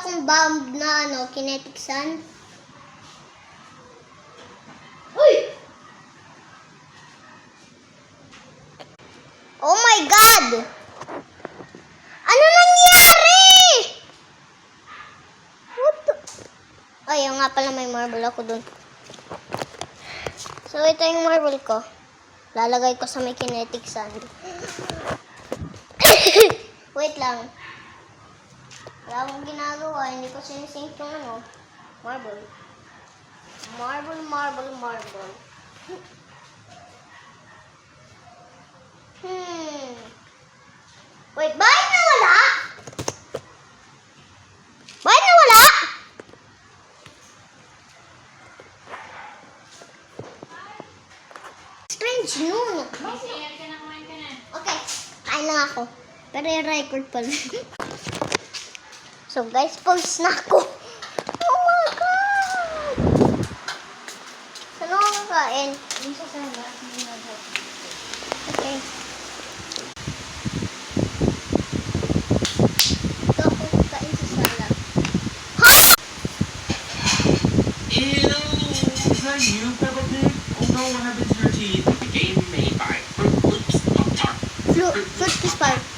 akong bomb na kinetic sand. Uy! Oh my God! Ano nangyari? What the... Ay, nga pala may marble ako dun. So, ito yung marble ko. Lalagay ko sa may kinetic sand. Wait lang. Wala akong ginagawa. Hindi ko sinisink yung marble. Marble. Wait, bakit nawala? Bakit nawala? Strange nun. Okay, kain lang ako. Pero yung record pala. So guys, pause na ako. Oh my God! Saan ako kakain? Okay. Ito ako kakain sa sala. Ha! Ew! Is that you, Peppa Pig? Oh no, what happened to your teeth? The game made by Fruit Loops.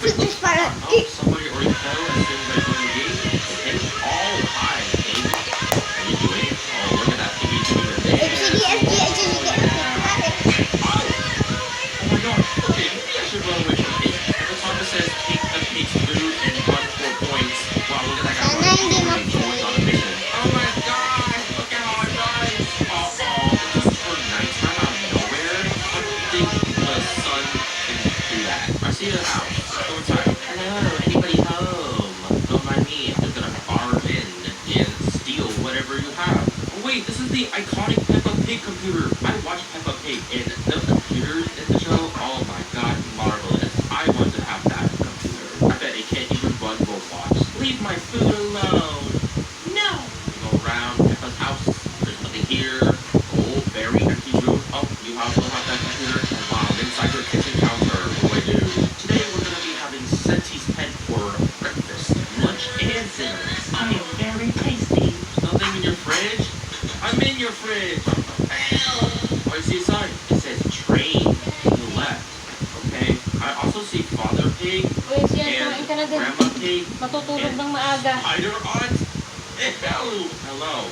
Fruit Dispar. Oh, somebody already fell as soon as I joined the game. Okay, all high, baby. Are you doing it? Oh, look at that TV tuner there. Oh my god. Okay, maybe I should run away from Pig. At the top it says take a pig's food and run 4 points. Wow, look at that guy running 4 points on a mission. Oh my god, look at how I died. Just for nighttime out of nowhere? I don't think the sun can do that. I see a house. Go inside. Hello, anybody home? Don't mind me. I'm just gonna barge in and steal whatever you have. Oh wait, this is the iconic Peppa Pig computer. I watched Peppa Pig and the computers in the show. Oh my god, marvelous. I want to have that computer. I bet it can't even run Roblox. Leave my food alone. No. Go around Peppa's house. There's nothing here. Oh, very empty room. Oh, you also have that computer. Oh, wow, inside your kitchen counter. What do I do? Today we're gonna be having Senti's head for breakfast, lunch, and dinner. I am very tasty. Nothing in your fridge? I'm in your fridge. What do you see inside? It says train to the left. Okay. I also see Father Pig Uy, siya, kumain and ka na din. Grandma Pig Matutulog and ng maaga. Spider Aunt. Hello.